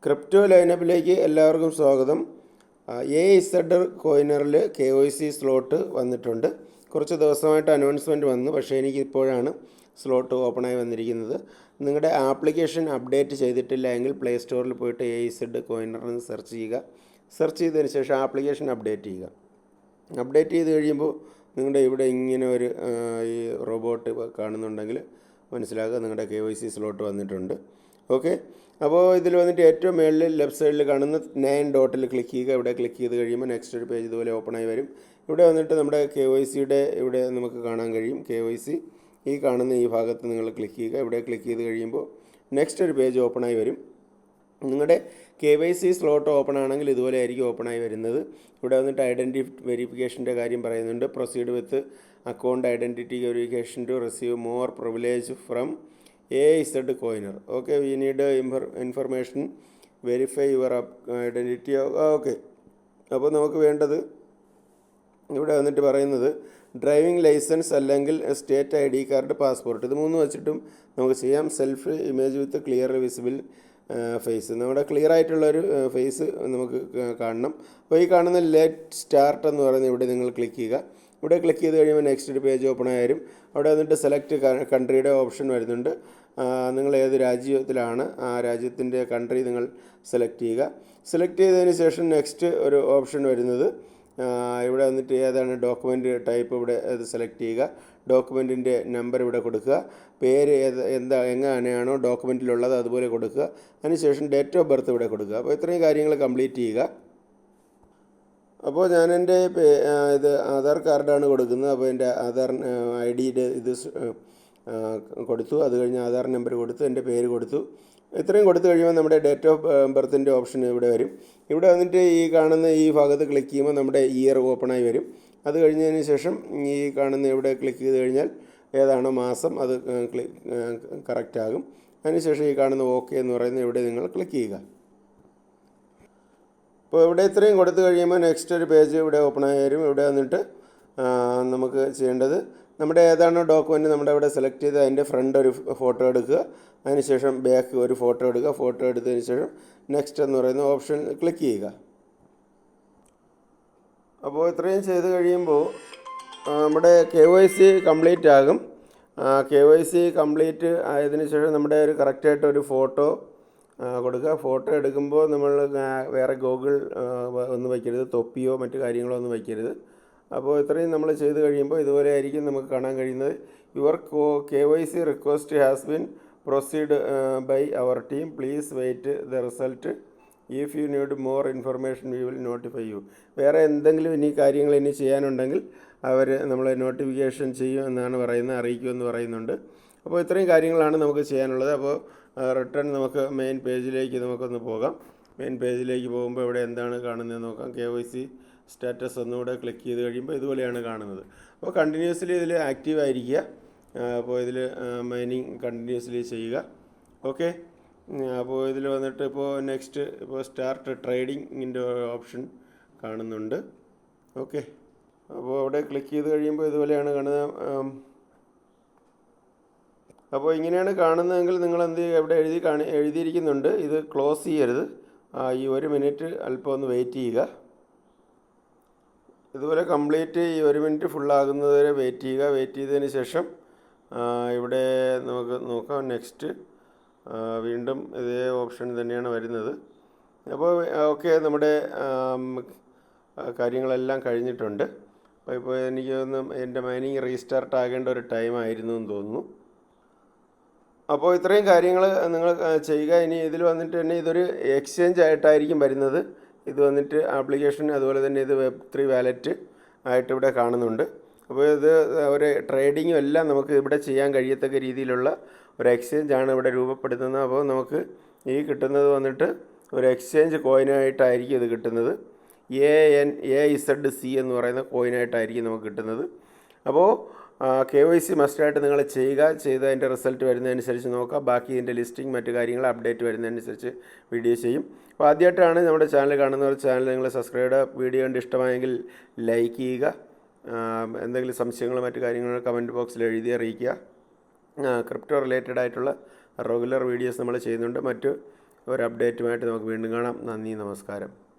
Crypto ലൈനപ്പിലേക്ക് എല്ലാവർക്കും സ്വാഗതം. AZ കോയിനറിൽ KYC slot വന്നിട്ടുണ്ട്. കുറച്ച് ദിവസമായിട്ട് അനൗൺസ്മെൻറ്റ് വന്നു, പക്ഷേ എനിക്ക് ഇപ്പോഴാണ് സ്ലോട്ട് ഓപ്പണായി വന്നിരിക്കുന്നത്. നിങ്ങളുടെ ആപ്ലിക്കേഷൻ അപ്ഡേറ്റ് ചെയ്തിട്ടില്ല എങ്കിൽ പ്ലേ സ്റ്റോറിൽ പോയിട്ട് AZ കോയിനർ എന്ന് സെർച്ച് ചെയ്യുക. സെർച്ച് ചെയ്തതിന് ശേഷം ആപ്ലിക്കേഷൻ അപ്ഡേറ്റ് ചെയ്യുക. അപ്ഡേറ്റ് ചെയ്ത് കഴിയുമ്പോൾ നിങ്ങളുടെ ഇവിടെ ഇങ്ങനെ ഒരു ഈ റോബോട്ട് കാണുന്നുണ്ടെങ്കിൽ മനസ്സിലാക്കുക നിങ്ങളുടെ KYC സ്ലോട്ട് വന്നിട്ടുണ്ട്. ഓക്കെ, അപ്പോൾ ഇതിൽ വന്നിട്ട് ഏറ്റവും മുകളിൽ ലെഫ്റ്റ് സൈഡിൽ കാണുന്ന 9 ഡോട്ടിൽ ക്ലിക്ക് ചെയ്യുക. ഇവിടെ ക്ലിക്ക് ചെയ്ത് കഴിയുമ്പോൾ നെക്സ്റ്റ് ഒരു പേജ് ഇതുപോലെ ഓപ്പണായി വരും. ഇവിടെ വന്നിട്ട് നമ്മുടെ KYCയുടെ ഇവിടെ നമുക്ക് കാണാൻ കഴിയും. KYC ഈ കാണുന്ന ഈ ഭാഗത്ത് നിങ്ങൾ ക്ലിക്ക് ചെയ്യുക. ഇവിടെ ക്ലിക്ക് ചെയ്ത് കഴിയുമ്പോൾ നെക്സ്റ്റ് ഒരു പേജ് ഓപ്പണായി വരും. നിങ്ങളുടെ KYC സ്ലോട്ട് ഓപ്പൺ ആണെങ്കിൽ ഇതുപോലെ ആയിരിക്കും ഓപ്പണായി വരുന്നത്. ഇവിടെ വന്നിട്ട് ഐഡൻറ്റിറ്റി വെരിഫിക്കേഷൻ്റെ കാര്യം പറയുന്നുണ്ട്. Proceed with account identity verification to receive more privilege from AZ coiner. Okay, we need information verify your identity. Okay, അപ്പോൾ നമുക്ക് വേണ്ടത് ഇവിടെ വന്നിട്ട് പറയുന്നത് ഡ്രൈവിംഗ് ലൈസൻസ് അല്ലെങ്കിൽ സ്റ്റേറ്റ് ID കാർഡ്, പാസ്പോർട്ട്, ഇത് മൂന്ന് വെച്ചിട്ടും നമുക്ക് ചെയ്യാം. Self image with clear visible face, നമ്മുടെ ക്ലിയർ ആയിട്ടുള്ളൊരു ഫേസ് നമുക്ക് കാണണം. അപ്പോൾ ഈ കാണുന്ന ലെറ്റ് സ്റ്റാർട്ട് എന്ന് പറയുന്നത് ഇവിടെ നിങ്ങൾ ക്ലിക്ക് ചെയ്യുക. ഇവിടെ ക്ലിക്ക് ചെയ്ത് കഴിയുമ്പോൾ നെക്സ്റ്റ് ഒരു പേജ് ഓപ്പൺ ആയി വരും. അവിടെ വന്നിട്ട് സെലക്ട് കൺട്രിയുടെ ഓപ്ഷൻ വരുന്നുണ്ട്. നിങ്ങൾ ഏത് രാജ്യത്തിലാണ് ആ രാജ്യത്തിൻ്റെ കൺട്രി നിങ്ങൾ സെലക്ട് ചെയ്യുക. സെലക്ട് ചെയ്തതിന് ശേഷം നെക്സ്റ്റ് ഒരു ഓപ്ഷൻ വരുന്നത് ഇവിടെ വന്നിട്ട് ഏതാണ് ഡോക്യുമെൻ്റ് ടൈപ്പ്, ഇവിടെ അത് സെലക്ട് ചെയ്യുക. ഡോക്യുമെൻറ്റിൻ്റെ നമ്പർ ഇവിടെ കൊടുക്കുക. പേര് എങ്ങനെയാണോ ഡോക്യുമെൻറ്റിലുള്ളത് അതുപോലെ കൊടുക്കുക. അതിനുശേഷം ഡേറ്റ് ഓഫ് ബർത്ത് ഇവിടെ കൊടുക്കുക. അപ്പോൾ ഇത്രയും കാര്യങ്ങൾ കംപ്ലീറ്റ് ചെയ്യുക. അപ്പോൾ ഞാൻ എൻ്റെ ഇത് ആധാർ കാർഡാണ് കൊടുക്കുന്നത്. അപ്പോൾ എൻ്റെ ആധാർ ID ഇത് കൊടുത്തു. അത് കഴിഞ്ഞ് ആധാർ നമ്പർ കൊടുത്തു, എൻ്റെ പേര് കൊടുത്തു. ഇത്രയും കൊടുത്തു കഴിയുമ്പോൾ നമ്മുടെ ഡേറ്റ് ഓഫ് ബർത്തിൻ്റെ ഓപ്ഷൻ ഇവിടെ വരും. ഇവിടെ വന്നിട്ട് ഈ കാണുന്ന ഈ ഭാഗത്ത് ക്ലിക്ക് ചെയ്യുമ്പോൾ നമ്മുടെ ഇയർ ഓപ്പണായി വരും. അത് കഴിഞ്ഞതിന് ശേഷം ഈ കാണുന്ന ഇവിടെ ക്ലിക്ക് ചെയ്ത് കഴിഞ്ഞാൽ ഏതാണോ മാസം അത് കറക്റ്റ് ആകും. അതിനുശേഷം ഈ കാണുന്ന ഓക്കെ എന്ന് പറയുന്നത് ഇവിടെ നിങ്ങൾ ക്ലിക്ക് ചെയ്യുക. അപ്പോൾ ഇവിടെ ഇത്രയും കൊടുത്തു കഴിയുമ്പോൾ നെക്സ്റ്റ് ഒരു പേജ് ഇവിടെ ഓപ്പണായി വരും. ഇവിടെ വന്നിട്ട് നമുക്ക് ചെയ്യേണ്ടത് നമ്മുടെ ഏതാണോ ഡോക്യുമെൻറ്റ് നമ്മുടെ ഇവിടെ സെലക്ട് ചെയ്ത് അതിൻ്റെ ഫ്രണ്ട് ഒരു ഫോട്ടോ എടുക്കുക. അതിനുശേഷം ബാക്ക് ഒരു ഫോട്ടോ എടുക്കുക. ഫോട്ടോ എടുത്തതിന് ശേഷം നെക്സ്റ്റ് എന്ന് പറയുന്ന ഓപ്ഷൻ ക്ലിക്ക് ചെയ്യുക. അപ്പോൾ ഇത്രയും ചെയ്ത് കഴിയുമ്പോൾ നമ്മുടെ KYC കംപ്ലീറ്റ് ആകും. KYC കംപ്ലീറ്റ് ആയതിനു ശേഷം നമ്മുടെ ഒരു കറക്റ്റായിട്ടൊരു ഫോട്ടോ കൊടുക്കുക. ഫോട്ടോ എടുക്കുമ്പോൾ നമ്മൾ വേറെ ഗൂഗിൾ ഒന്നും വയ്ക്കരുത്, തൊപ്പിയോ മറ്റു കാര്യങ്ങളോ ഒന്നും വയ്ക്കരുത്. അപ്പോൾ ഇത്രയും നമ്മൾ ചെയ്ത് കഴിയുമ്പോൾ ഇതുപോലെ ആയിരിക്കും നമുക്ക് കാണാൻ കഴിയുന്നത്. Your KYC request has been proceed by our team, please wait the result, if you need more information we will notify you. വേറെ എന്തെങ്കിലും ഇനി കാര്യങ്ങൾ ഇനി ചെയ്യാനുണ്ടെങ്കിൽ അവർ നമ്മളെ നോട്ടിഫിക്കേഷൻ ചെയ്യും എന്നാണ് പറയുന്നത്, അറിയിക്കുമെന്ന് പറയുന്നുണ്ട്. അപ്പോൾ ഇത്രയും കാര്യങ്ങളാണ് നമുക്ക് ചെയ്യാനുള്ളത്. അപ്പോൾ റിട്ടേൺ നമുക്ക് മെയിൻ പേജിലേക്ക് നമുക്കൊന്ന് പോകാം. മെയിൻ പേജിലേക്ക് പോകുമ്പോൾ ഇവിടെ എന്താണ് കാണുന്നത് നോക്കാം. KYC സ്റ്റാറ്റസ് ഒന്നുകൂടെ ക്ലിക്ക് ചെയ്ത് കഴിയുമ്പോൾ ഇതുപോലെയാണ് കാണുന്നത്. അപ്പോൾ കണ്ടിന്യൂസ്ലി ഇതിൽ ആക്റ്റീവ് ആയിരിക്കുക. അപ്പോൾ ഇതിൽ മൈനിങ് കണ്ടിന്യൂസ്ലി ചെയ്യുക. ഓക്കെ, അപ്പോൾ ഇതിൽ വന്നിട്ട് ഇപ്പോൾ നെക്സ്റ്റ് ഇപ്പോൾ സ്റ്റാർട്ട് ട്രേഡിങ്ങിൻ്റെ ഓപ്ഷൻ കാണുന്നുണ്ട്. ഓക്കെ, അപ്പോൾ അവിടെ ക്ലിക്ക് ചെയ്ത് കഴിയുമ്പോൾ ഇതുപോലെയാണ് കാണുന്നത്. അപ്പോൾ ഇങ്ങനെയാണ് കാണുന്നതെങ്കിൽ നിങ്ങൾ എന്ത് ചെയ്യുക, ഇവിടെ എഴുതിയിരിക്കുന്നുണ്ട് ഇത് ക്ലോസ് ചെയ്യരുത്. ഈ 1 മിനിറ്റ് അല്പം ഒന്ന് വെയിറ്റ് ചെയ്യുക. ഇതുപോലെ കംപ്ലീറ്റ് ഈ 1 മിനിറ്റ് ഫുള്ളാകുന്നത് വരെ വെയിറ്റ് ചെയ്യുക. വെയിറ്റ് ചെയ്തതിന് ശേഷം ഇവിടെ നമുക്ക് നോക്കാം. നെക്സ്റ്റ് വീണ്ടും ഇതേ ഓപ്ഷൻ തന്നെയാണ് വരുന്നത്. അപ്പോൾ ഓക്കെ, നമ്മുടെ കാര്യങ്ങളെല്ലാം കഴിഞ്ഞിട്ടുണ്ട്. അപ്പോൾ ഇപ്പോൾ എനിക്കൊന്ന് എൻ്റെ മൈനിങ് റീസ്റ്റാർട്ട് ആകേണ്ട ഒരു ടൈം ആയിരുന്നു എന്ന് തോന്നുന്നു. അപ്പോൾ ഇത്രയും കാര്യങ്ങൾ നിങ്ങൾ ചെയ്യുക. ഇനി ഇതിൽ വന്നിട്ട് തന്നെ ഇതൊരു എക്സ്ചേഞ്ച് ആയിട്ടായിരിക്കും വരുന്നത്. ഇത് വന്നിട്ട് ആപ്ലിക്കേഷൻ അതുപോലെ തന്നെ ഇത് Web3 വാലറ്റ് ആയിട്ട് ഇവിടെ കാണുന്നുണ്ട്. അപ്പോൾ ഇത് ഒരു ട്രേഡിങ്ങും എല്ലാം നമുക്ക് ഇവിടെ ചെയ്യാൻ കഴിയത്തക്ക രീതിയിലുള്ള ഒരു എക്സ്ചേഞ്ചാണ് ഇവിടെ രൂപപ്പെടുത്തുന്നത്. അപ്പോൾ നമുക്ക് ഈ കിട്ടുന്നത് വന്നിട്ട് ഒരു എക്സ്ചേഞ്ച് കോയിനായിട്ടായിരിക്കും ഇത് കിട്ടുന്നത്. AZC എന്ന് പറയുന്ന കോയിനായിട്ടായിരിക്കും നമുക്ക് കിട്ടുന്നത്. അപ്പോൾ KYC മസ്റ്റായിട്ട് നിങ്ങൾ ചെയ്യുക. ചെയ്ത് അതിൻ്റെ റിസൾട്ട് വരുന്നതനുസരിച്ച് നോക്കുക. ബാക്കി ഇതിൻ്റെ ലിസ്റ്റിംഗ് മറ്റു കാര്യങ്ങൾ അപ്ഡേറ്റ് വരുന്നതനുസരിച്ച് വീഡിയോ ചെയ്യും. അപ്പോൾ ആദ്യമായിട്ടാണ് നമ്മുടെ ചാനൽ കാണുന്നവർ ചാനൽ നിങ്ങൾ സബ്സ്ക്രൈബ് ചെയ്യുക. വീഡിയോ കണ്ട് ഇഷ്ടമായെങ്കിൽ ലൈക്ക് ചെയ്യുക. എന്തെങ്കിലും സംശയങ്ങളോ മറ്റു കാര്യങ്ങളോ കമൻറ്റ് ബോക്സിൽ എഴുതി അറിയിക്കുക. ക്രിപ്റ്റോ റിലേറ്റഡ് ആയിട്ടുള്ള റെഗുലർ വീഡിയോസ് നമ്മൾ ചെയ്യുന്നുണ്ട്. മറ്റു ഒരു അപ്ഡേറ്റുമായിട്ട് നമുക്ക് വീണ്ടും കാണാം. നന്ദി, നമസ്കാരം.